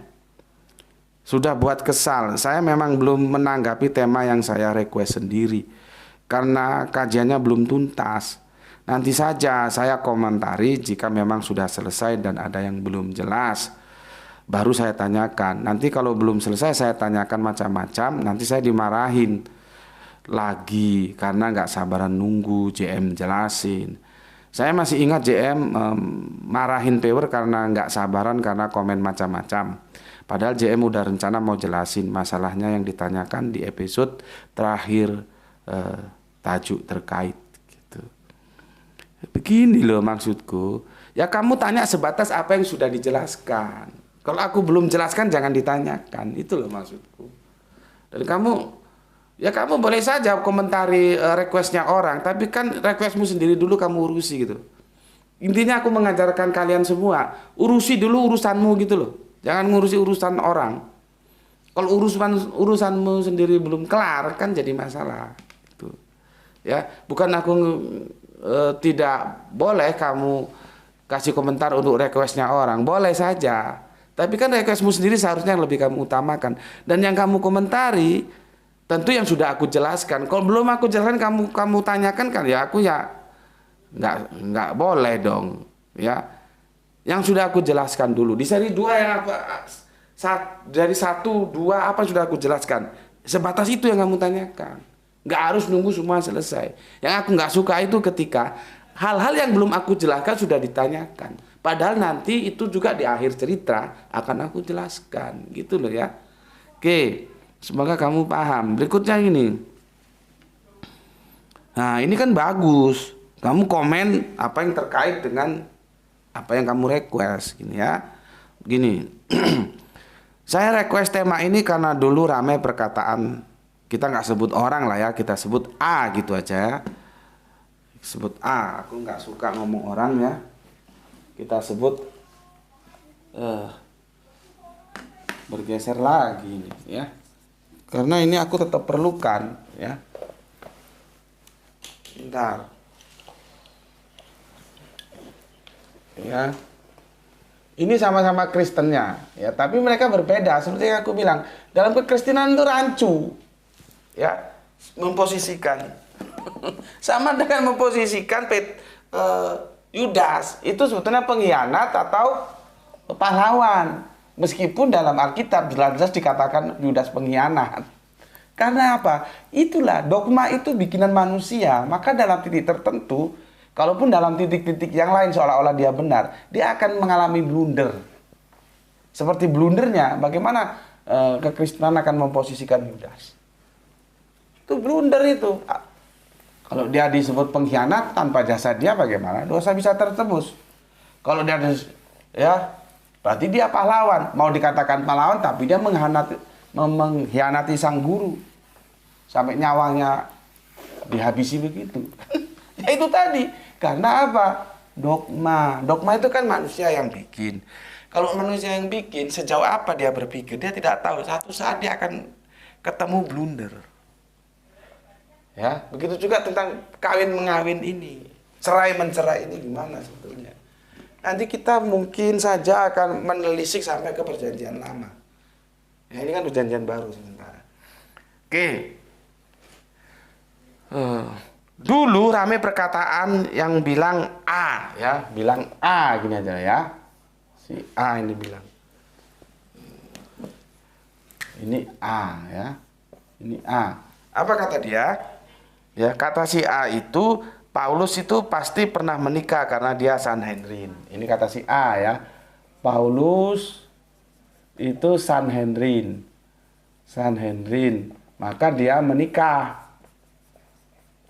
Sudah buat kesal. Saya memang belum menanggapi tema yang saya request sendiri karena kajiannya belum tuntas. Nanti saja saya komentari jika memang sudah selesai dan ada yang belum jelas. Baru saya tanyakan. Nanti kalau belum selesai saya tanyakan macam-macam. Nanti saya dimarahin lagi karena nggak sabaran nunggu JM jelasin. Saya masih ingat JM marahin Power karena nggak sabaran karena komen macam-macam. Padahal JM udah rencana mau jelasin masalahnya yang ditanyakan di episode terakhir tajuk terkait gitu. Begini loh maksudku. Ya kamu tanya sebatas apa yang sudah dijelaskan. Kalau aku belum jelaskan jangan ditanyakan. Itu loh maksudku. Dan kamu boleh saja komentari requestnya orang, tapi kan requestmu sendiri dulu kamu urusi gitu. Intinya aku mengajarkan kalian semua, urusi dulu urusanmu gitu loh. Jangan ngurusi urusan orang. Kalau urusanmu sendiri belum kelar kan jadi masalah. Gitu. Ya, bukan aku tidak boleh kamu kasih komentar untuk requestnya orang, boleh saja. Tapi kan requestmu sendiri seharusnya yang lebih kamu utamakan. Dan yang kamu komentari tentu yang sudah aku jelaskan. Kalau belum aku jelaskan kamu tanyakan kan ya aku ya nggak boleh dong. Ya, yang sudah aku jelaskan dulu di seri 2 yang apa dari 1, 2 apa sudah aku jelaskan. Sebatas itu yang kamu tanyakan. Nggak harus nunggu semua selesai. Yang aku nggak suka itu ketika hal-hal yang belum aku jelaskan sudah ditanyakan. Padahal nanti itu juga di akhir cerita akan aku jelaskan. Gitu loh ya. Oke, semoga kamu paham. Berikutnya ini. Nah ini kan bagus. Kamu komen apa yang terkait dengan apa yang kamu request. Gini ya. Gini. Saya request tema ini karena dulu ramai perkataan. Kita nggak sebut orang lah ya, kita sebut A gitu aja ya. Sebut A, aku nggak suka ngomong orang ya. Kita sebut bergeser lagi ya. Karena ini aku tetap perlukan ya. Bentar. Ya. Ini sama-sama Kristennya ya, tapi mereka berbeda. Seperti yang aku bilang, dalam kekristenan itu rancu. Ya, memposisikan sama dengan memposisikan Yudas itu sebetulnya pengkhianat atau pahlawan, meskipun dalam Alkitab jelas-jelas dikatakan Yudas pengkhianat. Karena apa? Itulah dogma itu bikinan manusia. Maka dalam titik tertentu, kalaupun dalam titik-titik yang lain seolah-olah dia benar, dia akan mengalami blunder. Seperti blundernya bagaimana kekristenan akan memposisikan Yudas. Itu blunder itu. Kalau dia disebut pengkhianat tanpa jasa dia bagaimana? Dosa bisa tertebus. Kalau dia ya berarti dia pahlawan. Mau dikatakan pahlawan tapi dia mengkhianati sang guru. Sampai nyawanya dihabisi begitu. Ya itu tadi. Karena apa? Dogma. Dogma itu kan manusia yang bikin. Kalau manusia yang bikin, sejauh apa dia berpikir? Dia tidak tahu. Satu saat dia akan ketemu blunder. Ya, begitu juga tentang kawin mengawin ini, cerai mencerai ini gimana sebetulnya. Nanti kita mungkin saja akan menelisik sampai ke perjanjian lama. Ya, ini kan perjanjian baru sementara. Oke. Dulu rame perkataan yang bilang A, ya, bilang A gini aja ya. Si A ini bilang. Ini A ya. Ini A. Apa kata dia? Ya, kata si A itu Paulus itu pasti pernah menikah karena dia Sanhedrin. Ini kata si A ya. Paulus itu Sanhedrin. Sanhedrin, maka dia menikah.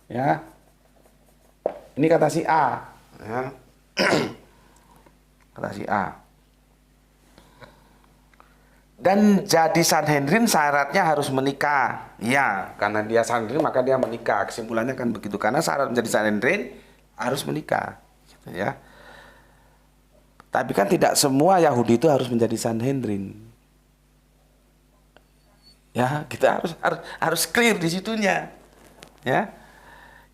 Ya. Ini kata si A, ya. Kata si A. Dan jadi Sanhedrin syaratnya harus menikah. Ya, karena dia Sanhedrin maka dia menikah. Kesimpulannya kan begitu. Karena syarat menjadi Sanhedrin harus menikah. Gitu ya. Tapi kan tidak semua Yahudi itu harus menjadi Sanhedrin. Ya, kita harus clear di situnya. Ya.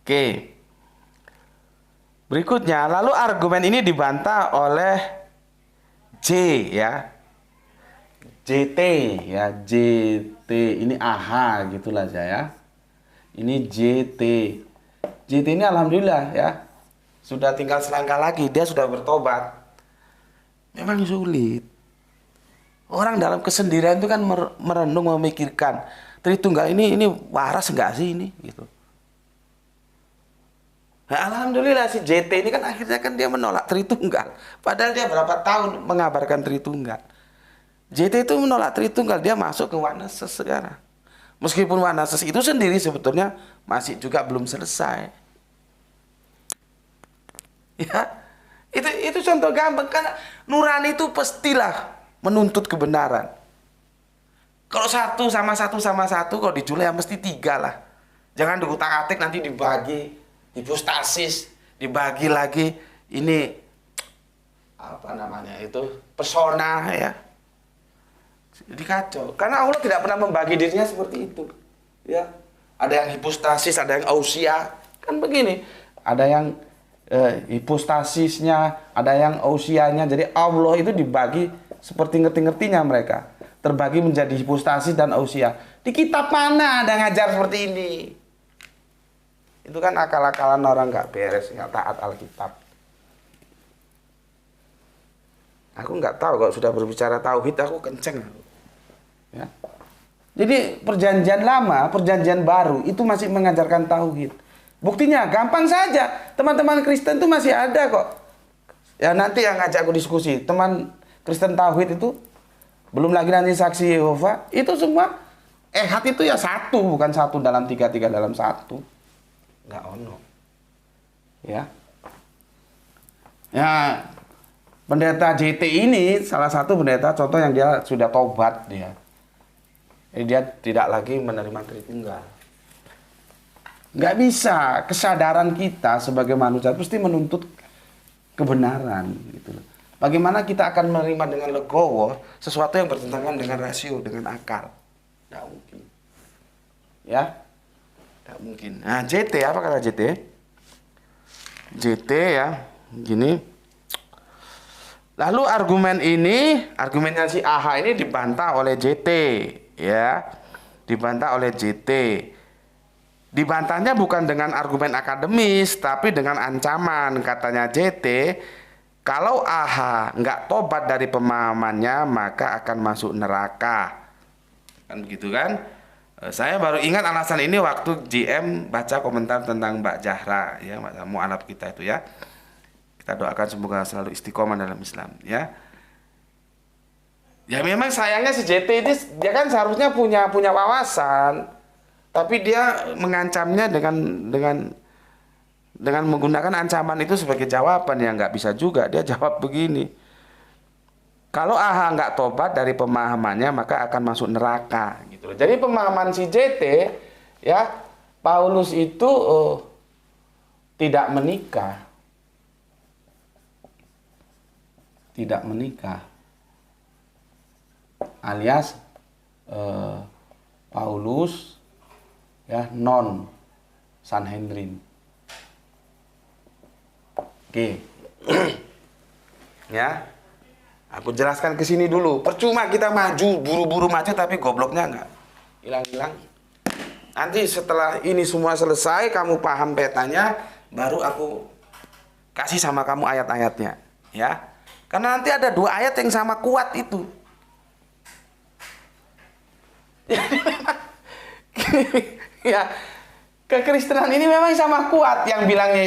Oke. Berikutnya, lalu argumen ini dibantah oleh J ya. JT ya, JT ini AH gitulah saya. Ini JT. JT ini alhamdulillah ya. Sudah tinggal selangkah lagi dia sudah bertobat. Memang sulit. Orang dalam kesendirian itu kan merenung memikirkan Tritunggal ini waras enggak sih ini gitu. Nah, alhamdulillah si JT ini kan akhirnya kan dia menolak Tritunggal. Padahal dia berapa tahun mengabarkan Tritunggal. JT itu menolak Tritunggal, dia masuk ke Wanases sekarang. Meskipun Wanases itu sendiri sebetulnya masih juga belum selesai. Ya, itu contoh gampang karena nurani itu pastilah menuntut kebenaran. Kalau satu sama satu, kalau dijulai ya mesti 3 lah. Jangan diutak-atik nanti dibagi, dipustasis, dibagi lagi. Ini apa namanya itu persona ya. Jadi kacau. Karena Allah tidak pernah membagi dirinya seperti itu. Ya, ada yang hipostasis, ada yang ausia. Kan begini, ada yang hipostasisnya, ada yang ousianya. Jadi Allah itu dibagi seperti ngerti-ngertinya mereka. Terbagi menjadi hipostasis dan ousia. Di kitab mana ada ngajar seperti ini? Itu kan akal-akalan orang nggak beres, nggak taat Alkitab. Aku nggak tahu kalau sudah berbicara tauhid aku kenceng. Ya. Jadi perjanjian lama, perjanjian baru itu masih mengajarkan tauhid. Buktinya gampang saja. Teman-teman Kristen itu masih ada kok. Ya nanti yang ngajak aku diskusi. Teman Kristen tauhid itu belum lagi nanti saksi Yehova. Itu semua hati itu ya satu. Bukan satu dalam tiga, tiga dalam satu. Nggak ono. Ya. Ya. Pendeta JT ini salah satu pendeta contoh yang dia sudah tobat dia. Dia tidak lagi menerima Tritunggal. Nggak bisa, kesadaran kita sebagai manusia pasti menuntut kebenaran gitu loh. Bagaimana kita akan menerima dengan legowo sesuatu yang bertentangan dengan rasio, dengan akal? Nggak mungkin. Ya? Nggak mungkin. Nah, JT, apa kata JT? JT ya, gini. Lalu argumennya si AH ini dibantah oleh JT, ya. Dibantah oleh JT. Dibantahnya bukan dengan argumen akademis, tapi dengan ancaman. Katanya JT, kalau AH nggak tobat dari pemahamannya, maka akan masuk neraka. Kan begitu kan? Saya baru ingat alasan ini waktu GM baca komentar tentang Mbak Zahra, ya, Mbak mu'alaf kita itu ya. Kita doakan semoga selalu istiqomah dalam Islam, ya. Ya memang sayangnya si JT ini, dia kan seharusnya punya wawasan. Tapi dia mengancamnya dengan menggunakan ancaman itu sebagai jawaban yang nggak bisa juga. Dia jawab begini, kalau AH nggak tobat dari pemahamannya maka akan masuk neraka. Gitu. Jadi pemahaman si JT, ya Paulus itu tidak menikah, alias Paulus ya non Sanhedrin. Oke. Ya. Aku jelaskan ke sini dulu. Percuma kita maju, buru-buru maju tapi gobloknya enggak hilang-hilang. Nanti setelah ini semua selesai, kamu paham petanya, baru aku kasih sama kamu ayat-ayatnya, ya. Karena nanti ada 2 ayat yang sama kuat itu. Ya, kekristenan ini memang sama kuat. Yang bilangnya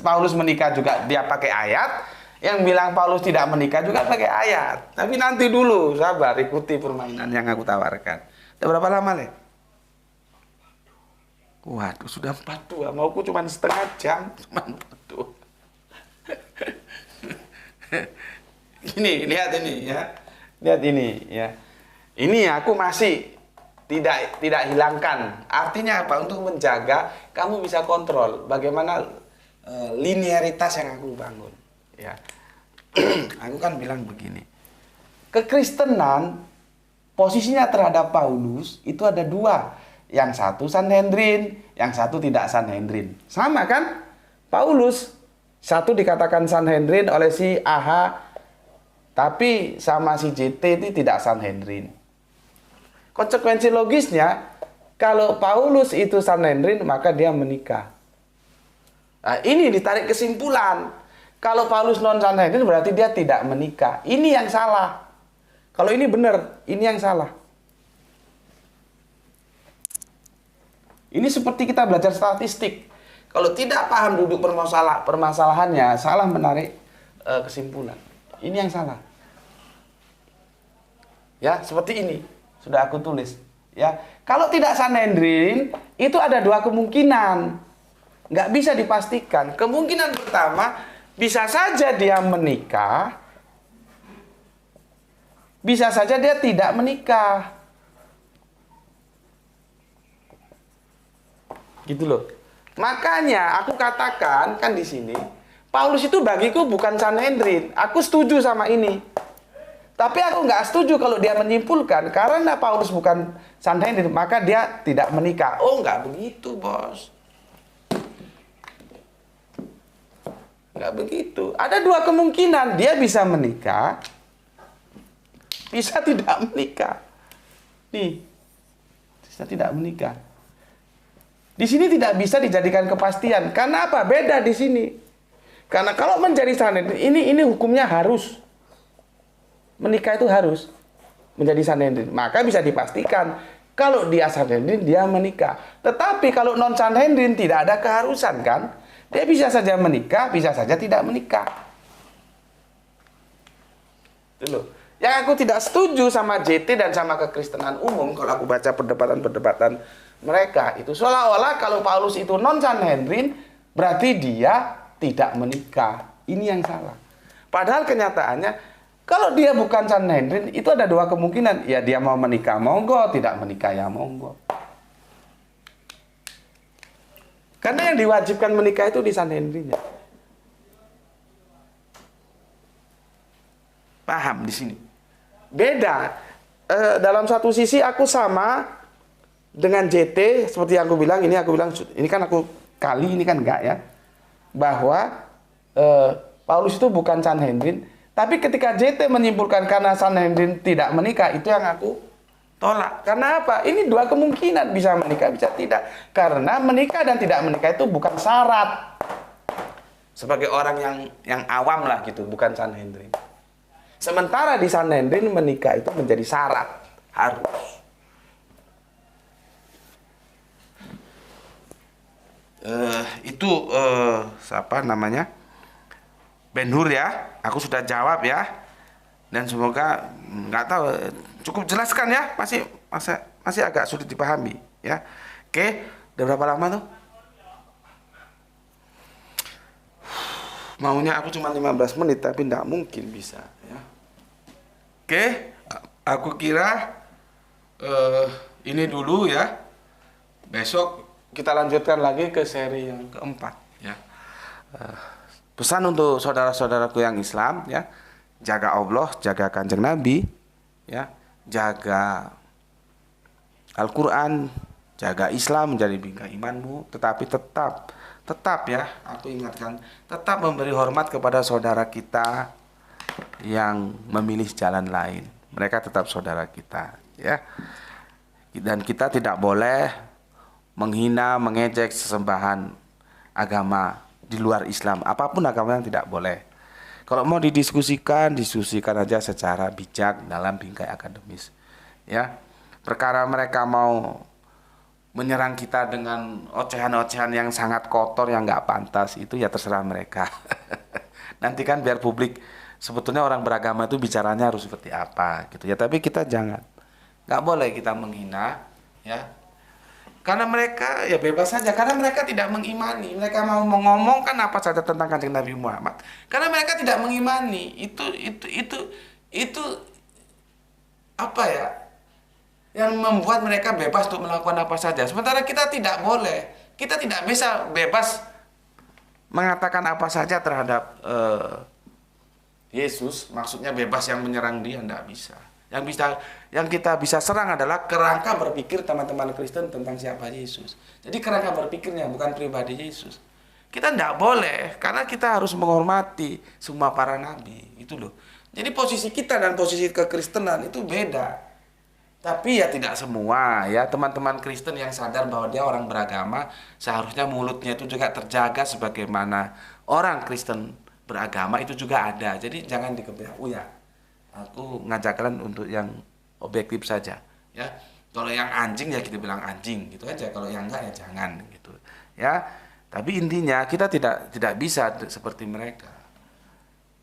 Paulus menikah juga dia pakai ayat, yang bilang Paulus tidak menikah juga pakai ayat. Tapi nanti dulu, sabar, ikuti permainan yang aku tawarkan. Udah berapa lama, Le? Waduh, sudah 42. Mauku cuma setengah jam, cuma 42. Ini, lihat ini ya. Lihat ini ya. Ini aku masih tidak hilangkan. Artinya apa? Untuk menjaga kamu bisa kontrol bagaimana linearitas yang aku bangun. Ya, aku kan bilang begini. Kekristenan posisinya terhadap Paulus itu ada 2. Yang satu Sanhedrin, yang satu tidak Sanhedrin. Sama kan? Paulus satu dikatakan Sanhedrin oleh si AH, tapi sama si JT itu tidak Sanhedrin. Konsekuensi logisnya, kalau Paulus itu Sanhedrin, maka dia menikah. Nah, ini ditarik kesimpulan. Kalau Paulus non Sanhedrin berarti dia tidak menikah. Ini yang salah. Kalau ini benar, ini yang salah. Ini seperti kita belajar statistik. Kalau tidak paham duduk permasalahannya, salah menarik kesimpulan. Ini yang salah. Ya, seperti ini. Sudah aku tulis, ya. Kalau tidak Sanhedrin, itu ada 2 kemungkinan. Nggak bisa dipastikan. Kemungkinan pertama, bisa saja dia menikah, bisa saja dia tidak menikah. Gitu loh. Makanya aku katakan kan di sini, Paulus itu bagiku bukan Sanhedrin. Aku setuju sama ini. Tapi aku nggak setuju kalau dia menyimpulkan karena Paulus bukan Sanhedrin maka dia tidak menikah. Oh, nggak begitu, bos. Nggak begitu. Ada dua kemungkinan. Dia bisa menikah, bisa tidak menikah. Nih, bisa tidak menikah. Di sini tidak bisa dijadikan kepastian. Karena apa? Beda di sini. Karena kalau menjadi sanhedrin, ini hukumnya harus. Menikah itu harus menjadi sanhedrin. Maka bisa dipastikan kalau dia sanhedrin, dia menikah. Tetapi kalau non sanhedrin tidak ada keharusan kan? Dia bisa saja menikah, bisa saja tidak menikah. Itu loh. Yang aku tidak setuju sama JT dan sama kekristenan umum, kalau aku baca perdebatan-perdebatan mereka, itu seolah-olah kalau Paulus itu non sanhedrin, berarti dia tidak menikah. Ini yang salah. Padahal kenyataannya, kalau dia bukan sanhedrin, itu ada dua kemungkinan. Ya dia mau menikah, monggo. Tidak menikah, ya monggo. Karena yang diwajibkan menikah itu di sanhedrinnya. Paham di sini? Beda. Dalam satu sisi aku sama dengan JT, seperti yang aku bilang, ini kan aku kali, ini kan enggak ya. Bahwa Paulus itu bukan sanhedrin, tapi ketika JT menyimpulkan karena sanhedrin tidak menikah, itu yang aku tolak. Karena apa? Ini dua kemungkinan, bisa menikah, bisa tidak. Karena menikah dan tidak menikah itu bukan syarat. Sebagai orang yang awam lah gitu, bukan sanhedrin. Sementara di sanhedrin menikah itu menjadi syarat, harus. Siapa namanya? Ben Hur ya. Aku sudah jawab ya. Dan semoga nggak tahu, cukup jelaskan ya, masih agak sulit dipahami ya. Oke, udah berapa lama tuh? Maunya aku cuma 15 menit tapi nggak mungkin bisa ya. Oke, aku kira ini dulu ya. Besok kita lanjutkan lagi ke seri yang keempat ya. Pesan untuk saudara-saudaraku yang Islam ya. Jaga Allah, jaga Kanjeng Nabi, ya, jaga Al-Quran, jaga Islam menjadi bingkai imanmu, tetapi tetap ya, aku ingatkan, tetap memberi hormat kepada saudara kita yang memilih jalan lain. Mereka tetap saudara kita, ya. Dan kita tidak boleh menghina, mengejek sesembahan agama di luar Islam, apapun agamanya tidak boleh. Kalau mau didiskusikan, diskusikan aja secara bijak dalam bingkai akademis. Ya, perkara mereka mau menyerang kita dengan ocehan-ocehan yang sangat kotor, yang nggak pantas, itu ya terserah mereka. Nanti kan biar publik, sebetulnya orang beragama itu bicaranya harus seperti apa, gitu ya. Tapi kita nggak boleh kita menghina, ya. Karena mereka ya bebas saja, karena mereka tidak mengimani. Mereka mau mengomongkan apa saja tentang Kanjeng Nabi Muhammad. Karena mereka tidak mengimani. Itu apa ya? Yang membuat mereka bebas untuk melakukan apa saja. Sementara kita tidak boleh. Kita tidak bisa bebas mengatakan apa saja terhadap Yesus. Maksudnya bebas yang menyerang dia, tidak bisa. Yang kita bisa serang adalah kerangka berpikir teman-teman Kristen tentang siapa Yesus. Jadi kerangka berpikirnya bukan pribadi Yesus. Kita tidak boleh, karena kita harus menghormati semua para nabi, itu loh. Jadi posisi kita dan posisi kekristenan itu beda. Tapi ya tidak semua ya, teman-teman Kristen yang sadar bahwa dia orang beragama, seharusnya mulutnya itu juga terjaga sebagaimana orang Kristen beragama itu juga ada. Jadi jangan dikebelah. Ya, aku ngajak kalian untuk yang objektif saja ya. Kalau yang anjing ya kita bilang anjing gitu aja, kalau yang enggak ya jangan gitu ya. Tapi intinya kita tidak bisa seperti mereka.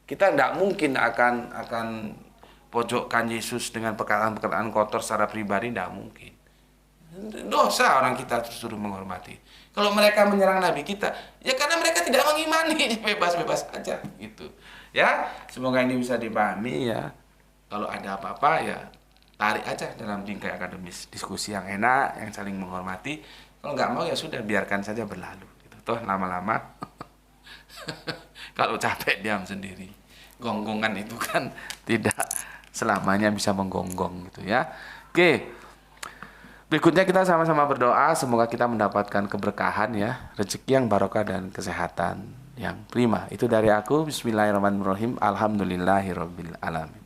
Kita tidak mungkin akan pojokkan Yesus dengan perkataan-perkataan kotor secara pribadi, tidak mungkin. Dosa orang kita disuruh menghormati. Kalau mereka menyerang nabi kita, ya karena mereka tidak mengimani, bebas-bebas aja gitu. Ya, semoga ini bisa dipahami ya. Kalau ada apa-apa ya tarik aja dalam bingkai akademis, diskusi yang enak, yang saling menghormati. Kalau nggak mau ya sudah, biarkan saja berlalu. Gitu. Toh lama-lama kalau capek diam sendiri. Gonggongan itu kan tidak selamanya bisa menggonggong gitu ya. Oke. Berikutnya kita sama-sama berdoa, semoga kita mendapatkan keberkahan ya, rezeki yang barokah dan kesehatan. yang prima. Itu dari aku. Bismillahirrahmanirrahim. Alhamdulillahirabbil alamin.